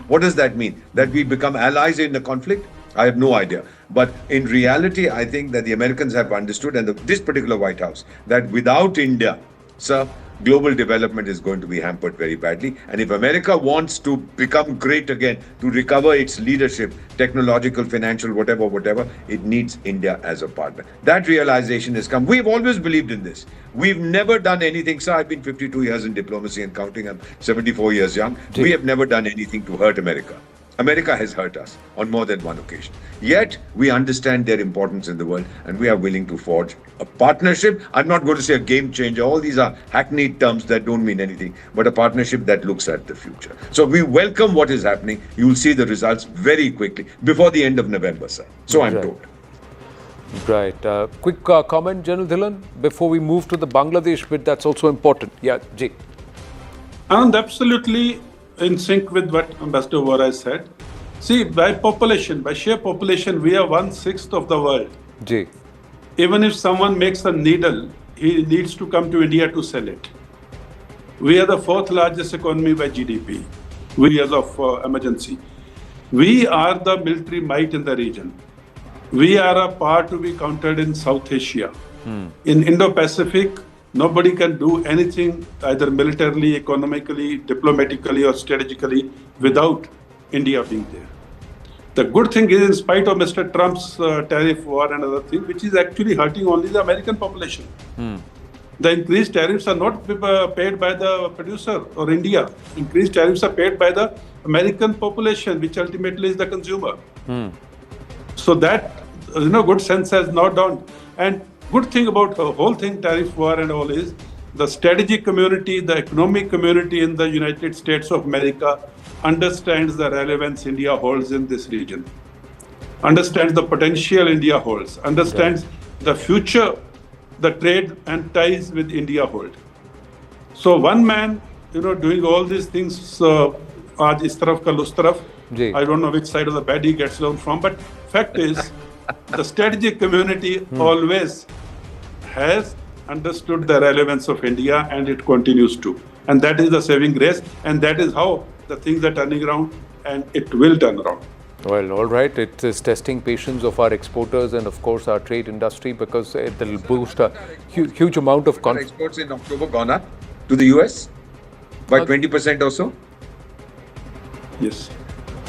Speaker 3: What does that mean? That we become allies in the conflict? I have no idea. But in reality, I think that the Americans have understood, and this particular White House, that without India, sir, global development is going to be hampered very badly. And if America wants to become great again, to recover its leadership, technological, financial, whatever, it needs India as a partner. That realization has come. We've always believed in this. We've never done anything. So I've been 52 years in diplomacy and counting. I'm 74 years young. We have never done anything to hurt America. America has hurt us on more than one occasion. Yet, we understand their importance in the world and we are willing to forge a partnership. I'm not going to say a game changer. All these are hackneyed terms that don't mean anything, but a partnership that looks at the future. So we welcome what is happening. You will see the results very quickly before the end of November, sir. So I'm told.
Speaker 1: Right. Quick comment, General Dhillon, before we move to the Bangladesh bit, that's also important. Yeah, Jay.
Speaker 2: And absolutely in sync with what Ambassador Vora said. See, by population, by sheer population, we are 1/6 of the world.
Speaker 1: Jay.
Speaker 2: Even if someone makes a needle, he needs to come to India to sell it. We are the 4th largest economy by GDP, years of emergency. We are the military might in the region. We are a power to be counted in South Asia. In Indo-Pacific, nobody can do anything either militarily, economically, diplomatically or strategically without India being there. The good thing is, in spite of Mr. Trump's tariff war and other things, which is actually hurting only the American population. The increased tariffs are not paid by the producer or India. Increased tariffs are paid by the American population, which ultimately is the consumer. So that, good sense has now dawned. And good thing about the whole thing, tariff war and all, is the strategic community, the economic community in the United States of America understands the relevance India holds in this region, understands the potential India holds, understands the future the trade and ties with India hold. So one man, doing all these things, aaj is taraf kal us taraf, I don't know which side of the bed he gets down from, but fact is, the strategic community always has understood the relevance of India and it continues to. And that is the saving grace, and that is how the things are turning around, and it will turn around.
Speaker 1: Well, all right. It is testing patience of our exporters and, of course, our trade industry, because it will boost a huge amount of confidence.
Speaker 3: Exports in October gone up to the US by 20% or so?
Speaker 2: Yes.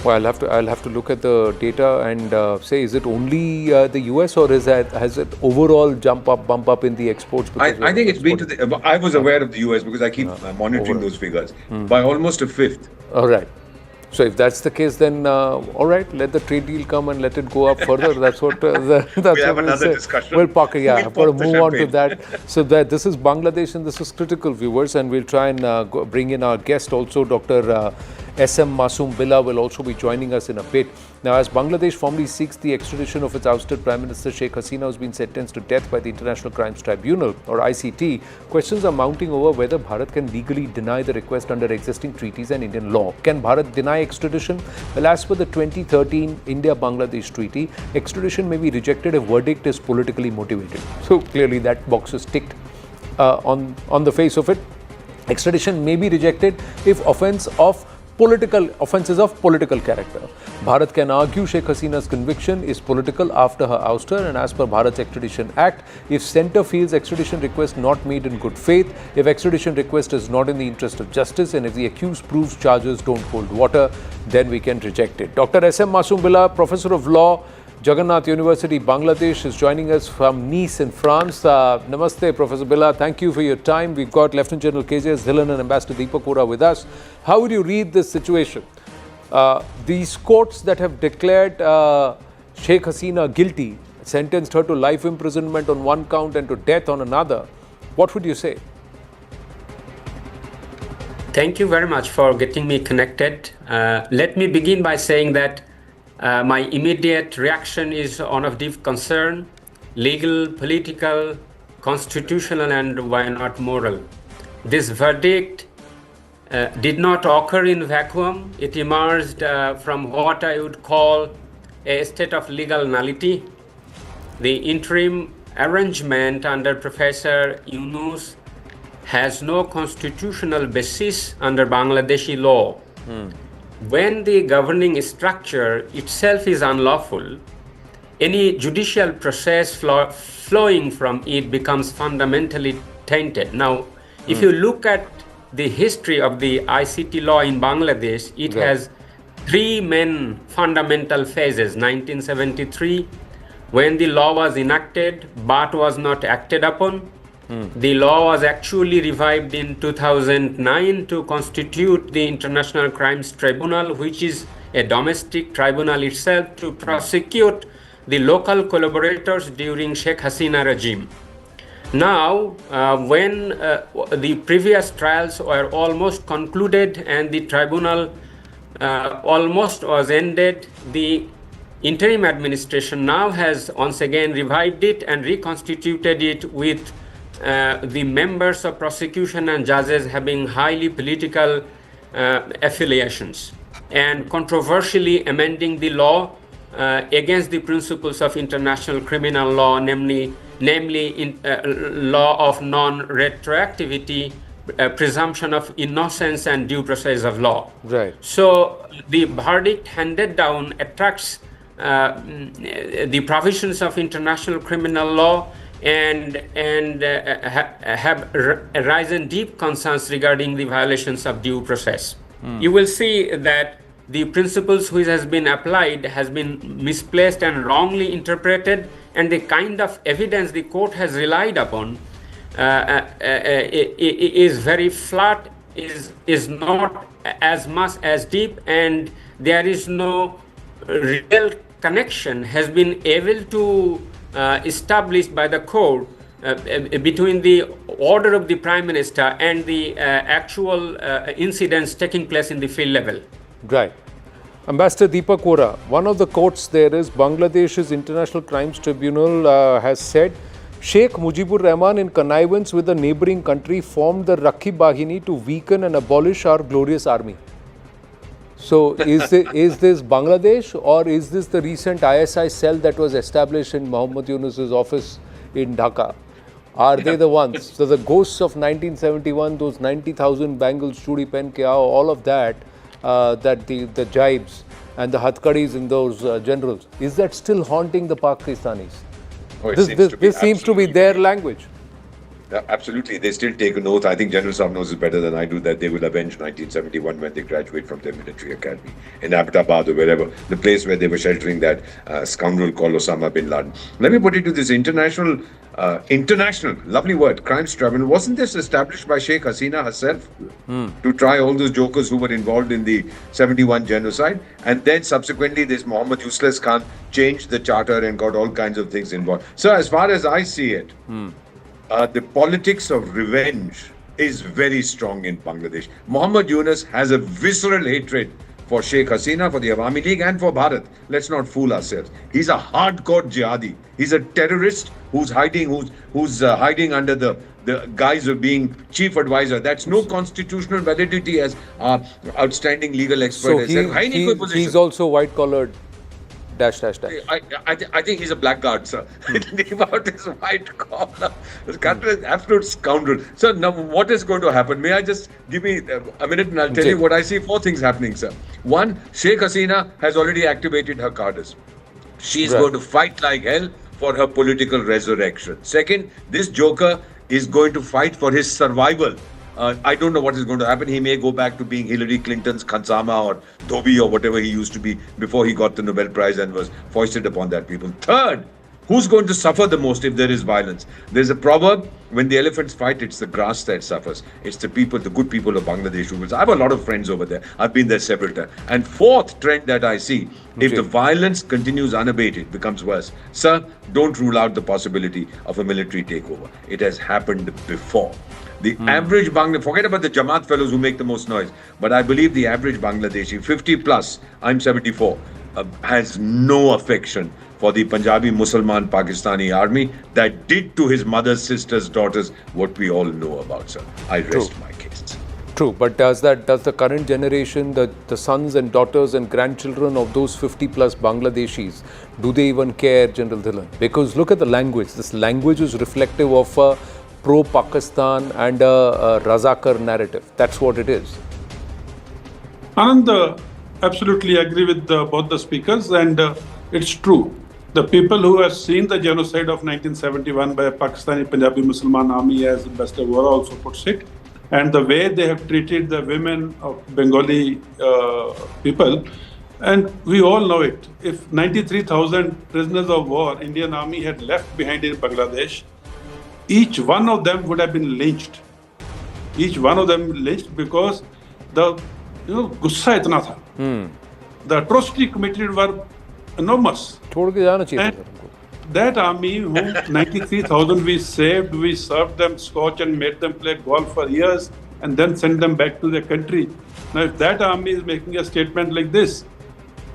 Speaker 1: Well, I'll have to look at the data and say, is it only the US, or has it overall bump up in the exports?
Speaker 3: I think it's been to the. I was aware of the US because I keep monitoring those figures by almost a fifth.
Speaker 1: All right. So if that's the case, then all right, let the trade deal come and let it go up further. That's what that's
Speaker 3: we'll have another discussion.
Speaker 1: We'll park it. Yeah, we'll move on to that. So that this is Bangladesh and this is critical, viewers, and we'll try and bring in our guest also, Dr. S.M. Masoom Billah will also be joining us in a bit. Now, as Bangladesh formally seeks the extradition of its ousted Prime Minister Sheikh Hasina, who's been sentenced to death by the International Crimes Tribunal, or ICT, questions are mounting over whether Bharat can legally deny the request under existing treaties and Indian law. Can Bharat deny extradition? Well, as per the 2013 India-Bangladesh Treaty, extradition may be rejected if verdict is politically motivated. So clearly that box is ticked on the face of it. Extradition may be rejected if offences of political character. Bharat can argue Sheikh Hasina's conviction is political after her ouster, and as per Bharat's Extradition Act, if centre feels extradition request not made in good faith, if extradition request is not in the interest of justice, and if the accused proves charges don't hold water, then we can reject it. Dr. S.M. Masoom Billah, Professor of Law, Jagannath University, Bangladesh, is joining us from Nice in France. Namaste, Professor Billah. Thank you for your time. We've got Lieutenant General K.J.S. Dhillon and Ambassador Deepak Vora with us. How would you read this situation? These courts that have declared Sheikh Hasina guilty, sentenced her to life imprisonment on one count and to death on another. What would you say?
Speaker 6: Thank you very much for getting me connected. Let me begin by saying that my immediate reaction is one of deep concern, legal, political, constitutional, and why not moral. This verdict did not occur in vacuum. It emerged from what I would call a state of legal nullity. The interim arrangement under Professor Yunus has no constitutional basis under Bangladeshi law. When the governing structure itself is unlawful, any judicial process flowing from it becomes fundamentally tainted. Now, If you look at the history of the ICT law in Bangladesh, it has three main fundamental phases. 1973, when the law was enacted but was not acted upon. The law was actually revived in 2009 to constitute the International Crimes Tribunal, which is a domestic tribunal itself to prosecute the local collaborators during Sheikh Hasina regime. Now, when the previous trials were almost concluded and the tribunal almost was ended, the interim administration now has once again revived it and reconstituted it with the members of prosecution and judges having highly political affiliations and controversially amending the law against the principles of international criminal law, namely law of non-retroactivity, presumption of innocence and due process of law.
Speaker 1: Right.
Speaker 6: So the verdict handed down attracts the provisions of international criminal law and have arisen deep concerns regarding the violations of due process. You will see that the principles which has been applied has been misplaced and wrongly interpreted, and the kind of evidence the court has relied upon is very flat, is not as much as deep, and there is no real connection has been able to established by the court between the order of the Prime Minister and the actual incidents taking place in the field level.
Speaker 1: Right. Ambassador Deepak Vora, one of the courts there is Bangladesh's International Crimes Tribunal has said Sheikh Mujibur Rahman, in connivance with the neighbouring country, formed the Rakhi Bahini to weaken and abolish our glorious army. So is this Bangladesh, or is this the recent ISI cell that was established in Muhammad Yunus's office in Dhaka? Are they the ones? So the ghosts of 1971, those 90,000 bangles, chudi pen ke aao, all of that, that the jibes and the hatkadis in those generals, is that still haunting the Pakistanis?
Speaker 3: Oh,
Speaker 1: This seems to be their language.
Speaker 3: Absolutely. They still take an oath. I think General Saab knows it better than I do that they will avenge 1971 when they graduate from their military academy in Abbottabad or wherever, the place where they were sheltering that scoundrel called Osama bin Laden. Let me put it to this international, lovely word, crimes tribunal. Wasn't this established by Sheikh Hasina herself to try all those jokers who were involved in the 71 genocide? And then subsequently this Muhammad Useless Khan changed the charter and got all kinds of things involved. So as far as I see it, the politics of revenge is very strong in Bangladesh. Muhammad Yunus has a visceral hatred for Sheikh Hasina, for the Awami League and for Bharat. Let's not fool ourselves. He's a hardcore jihadi. He's a terrorist who's hiding under the guise of being chief advisor. That's no constitutional validity, as our outstanding legal expert has said.
Speaker 1: He's also white-collared... I
Speaker 3: think he's a blackguard, sir. About his white collar, absolute scoundrel. So now, what is going to happen? May I just give me a minute, and I'll tell you what I see. 4 things happening, sir. 1, Sheikh Hasina has already activated her cadres. She's going to fight like hell for her political resurrection. 2nd, this joker is going to fight for his survival. I don't know what is going to happen. He may go back to being Hillary Clinton's Khansama or Dhobi or whatever he used to be before he got the Nobel Prize and was foisted upon that people. 3rd, who's going to suffer the most if there is violence? There's a proverb, when the elephants fight, it's the grass that suffers. It's the people, the good people of Bangladesh who will. I have a lot of friends over there. I've been there several times. And 4th trend that I see, if the violence continues unabated, becomes worse. Sir, don't rule out the possibility of a military takeover. It has happened before. The average Bangladeshi, forget about the Jamaat fellows who make the most noise, but I believe the average Bangladeshi, 50 plus, I'm 74, has no affection for the Punjabi Mussalman Pakistani army that did to his mother's, sisters, daughters what we all know about, sir. I rest my case.
Speaker 1: True, but does the current generation, the sons and daughters and grandchildren of those 50 plus Bangladeshis, do they even care, General Dhillon? Because look at the language. This language is reflective of pro-Pakistan and a Razakar narrative. That's what it is.
Speaker 2: Anand, absolutely agree with both the speakers, and it's true. The people who have seen the genocide of 1971 by Pakistani Punjabi Musliman Army, as Ambassador Vora also puts it, and the way they have treated the women of Bengali people, and we all know it. If 93,000 prisoners of war Indian Army had left behind in Bangladesh, each one of them would have been lynched. Each one of them lynched because the gussa itna tha. The atrocity committed were enormous.
Speaker 1: छोड़ के जाना चाहिए था
Speaker 2: And
Speaker 1: sir उनको।
Speaker 2: that army, who 93,000 we saved, we served them scotch and made them play golf for years and then sent them back to their country. Now, if that army is making a statement like this,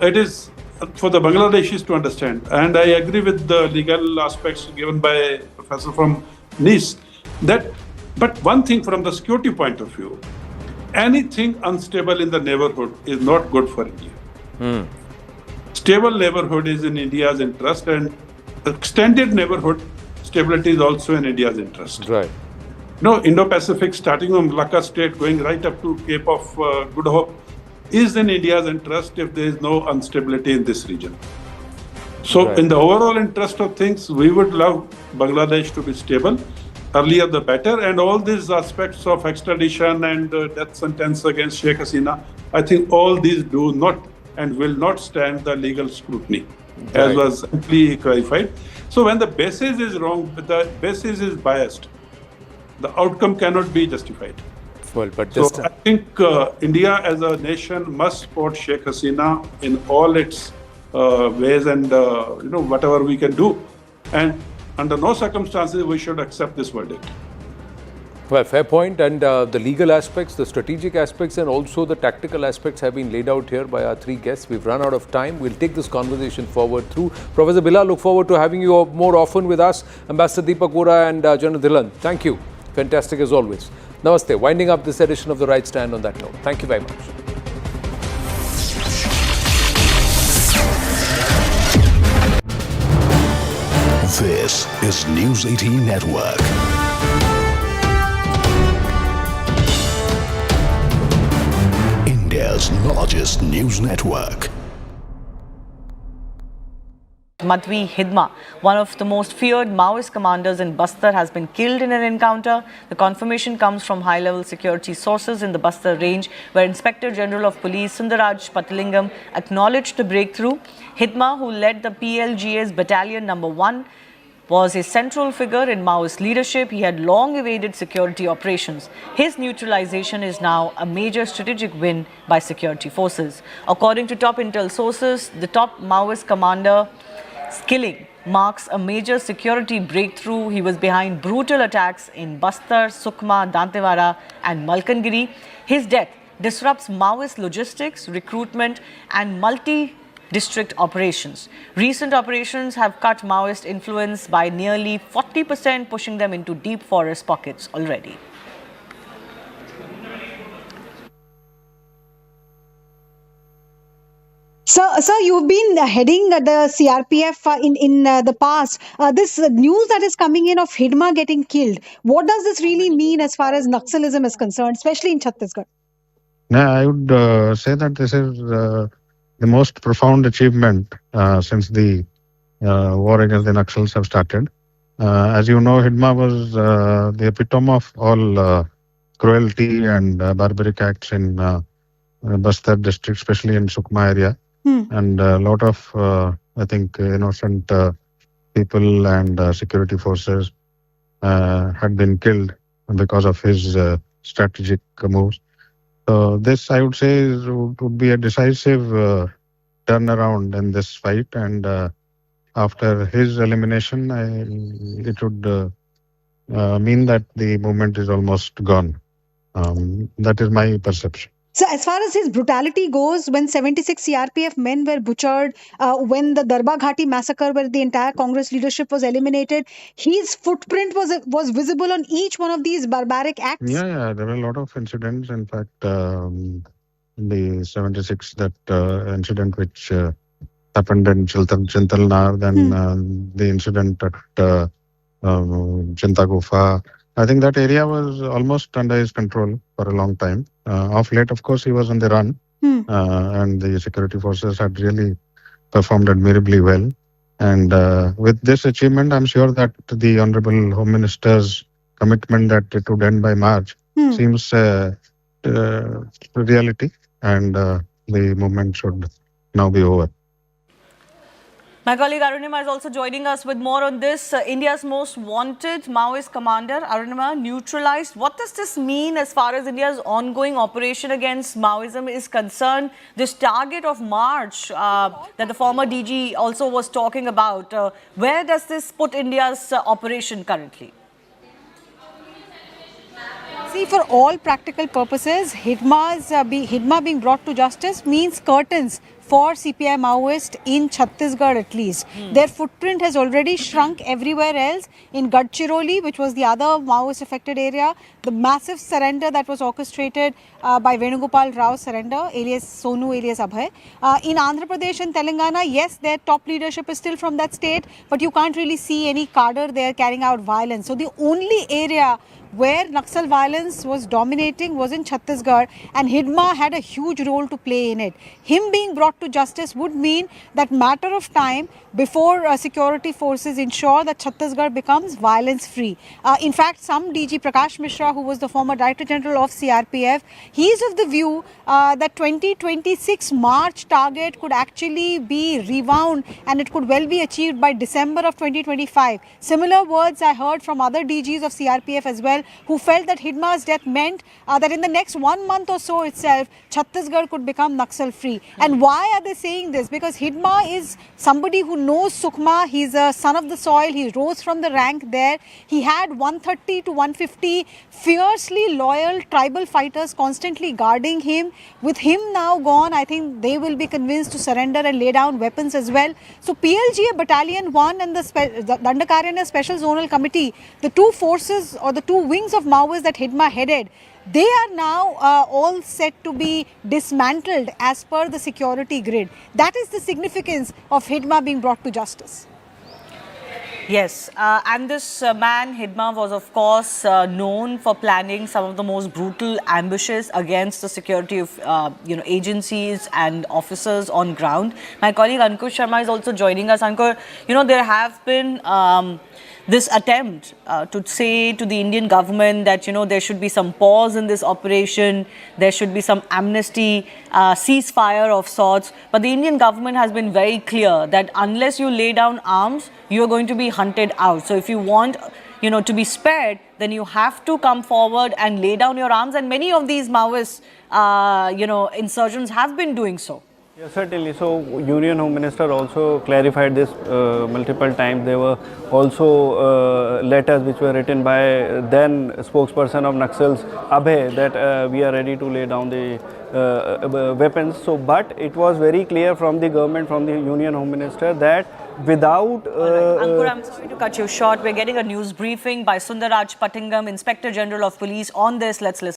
Speaker 2: it is for the Bangladeshis to understand. And I agree with the legal aspects given by Professor from Nice. But one thing from the security point of view, anything unstable in the neighborhood is not good for India. Stable neighborhood is in India's interest, and extended neighborhood stability is also in India's interest.
Speaker 1: Right.
Speaker 2: Indo-Pacific, starting from Malacca Strait, going right up to Cape of Good Hope, is in India's interest if there is no instability in this region. So,
Speaker 1: Right.
Speaker 2: in the overall interest of things, we would love Bangladesh to be stable. Earlier the better, and all these aspects of extradition and death sentence against Sheikh Hasina, I think all these do not and will not stand the legal scrutiny, as
Speaker 1: Right.
Speaker 2: was amply clarified. So when the basis is wrong, the basis is biased, the outcome cannot be justified.
Speaker 1: Well, but
Speaker 2: So
Speaker 1: just
Speaker 2: I think India as a nation must support Sheikh Hasina in all its ways and whatever we can do, and under no circumstances we should accept this verdict.
Speaker 1: well, fair point. And the legal aspects, the strategic aspects, and also the tactical aspects have been laid out here by our three guests. We've run out of time. We'll take this conversation forward through. Professor Bilal, look forward to having you more often with us. Ambassador Deepak Vora and General Dhillon, thank you. Fantastic as always. Namaste. Winding up this edition of The Right Stand on that note. Thank you very much.
Speaker 7: This is News 18 Network. India's largest news network.
Speaker 8: Madhvi Hidma, one of the most feared Maoist commanders in Bastar, has been killed in an encounter. The confirmation comes from high-level security sources in the Bastar range, where Inspector General of Police Sundaraj Patalingam acknowledged the breakthrough. Hidma, who led the PLGA's Battalion No. 1, was a central figure in Maoist leadership. He had long evaded security operations. His neutralization is now a major strategic win by security forces. According to top intel sources, the top Maoist commander killing marks a major security breakthrough. He was behind brutal attacks in Bastar, Sukma, Dantewara and Malkangiri. His death disrupts Maoist logistics, recruitment and multi-district operations. Recent operations have cut Maoist influence by nearly 40%, pushing them into deep forest pockets already.
Speaker 9: Sir, you've been heading the CRPF in the past. This news that is coming in of Hidma getting killed, what does this really mean as far as Naxalism is concerned, especially in Chhattisgarh?
Speaker 10: Yeah, I would say that this is the most profound achievement since the war against the Naxals have started. As you know, Hidma was the epitome of all cruelty and barbaric acts in Bastar district, especially in Sukma area. And a lot of, I think, innocent people and security forces had been killed because of his strategic moves. So this, I would say, would be a decisive turnaround in this fight. And after his elimination, it would mean that the movement is almost gone. That is my perception.
Speaker 9: So as far as his brutality goes, when 76 CRPF men were butchered, when the Darba Ghati massacre where the entire Congress leadership was eliminated, his footprint was visible on each one of these barbaric acts.
Speaker 10: Yeah, there were a lot of incidents. In fact, the 76, that incident which happened in Chintalnar, then the incident at Chintagufa. I think that area was almost under his control for a long time. Of late, of course, he was on the run, and the security forces had really performed admirably well. And with this achievement, I'm sure that the Honorable Home Minister's commitment that it would end by March seems reality, and the movement should now be over.
Speaker 8: My colleague Arunima is also joining us with more on this. India's most wanted Maoist commander, Arunima, neutralized. What does this mean as far as India's ongoing operation against Maoism is concerned? This target of March that the former DG also was talking about, where does this put India's operation currently?
Speaker 9: See, for all practical purposes, Hidma being brought to justice means curtains for CPI Maoist in Chhattisgarh at least. Their footprint has already shrunk everywhere else. In Gadchiroli, which was the other Maoist affected area, the massive surrender that was orchestrated by Venugopal Rao's surrender, alias Sonu, alias Abhay. In Andhra Pradesh and Telangana, yes, their top leadership is still from that state, but you can't really see any cadre there carrying out violence. So the only area where Naxal violence was dominating was in Chhattisgarh, and Hidma had a huge role to play in it. Him being brought to justice would mean that matter of time before security forces ensure that Chhattisgarh becomes violence free. In fact, some DG Prakash Mishra, who was the former Director General of CRPF, he is of the view that 2026 March target could actually be rewound and it could well be achieved by December of 2025. Similar words I heard from other DGs of CRPF as well, who felt that Hidma's death meant that in the next 1 month or so itself, Chhattisgarh could become Naxal free. And why are they saying this? Because Hidma is somebody who knows Sukhma. He's a son of the soil. He rose from the rank there. He had 130 to 150 fiercely loyal tribal fighters constantly guarding him. With him now gone, I think they will be convinced to surrender and lay down weapons as well. So PLGA Battalion 1 and the Dandakaranya Special Zonal Committee, the two forces or the two wings of Maoists that Hidma headed, they are now all set to be dismantled as per the security grid. That is the significance of Hidma being brought to justice.
Speaker 8: Yes, and this man, Hidma, was of course known for planning some of the most brutal ambushes against the security of agencies and officers on ground. My colleague Ankush Sharma is also joining us. Ankur, there have been this attempt to say to the Indian government that, there should be some pause in this operation, there should be some amnesty, ceasefire of sorts. But the Indian government has been very clear that unless you lay down arms, you are going to be hunted out. So if you want, to be spared, then you have to come forward and lay down your arms. And many of these Maoist, insurgents have been doing so.
Speaker 11: Yes, certainly. So, Union Home Minister also clarified this multiple times. There were also letters which were written by then spokesperson of Naxals, Abhay, that we are ready to lay down the weapons. So, but it was very clear from the government, from the Union Home Minister, that without...
Speaker 8: Ankur, I'm sorry to cut you short. We're getting a news briefing by Sundaraj Pattingam, Inspector General of Police on this. Let's listen.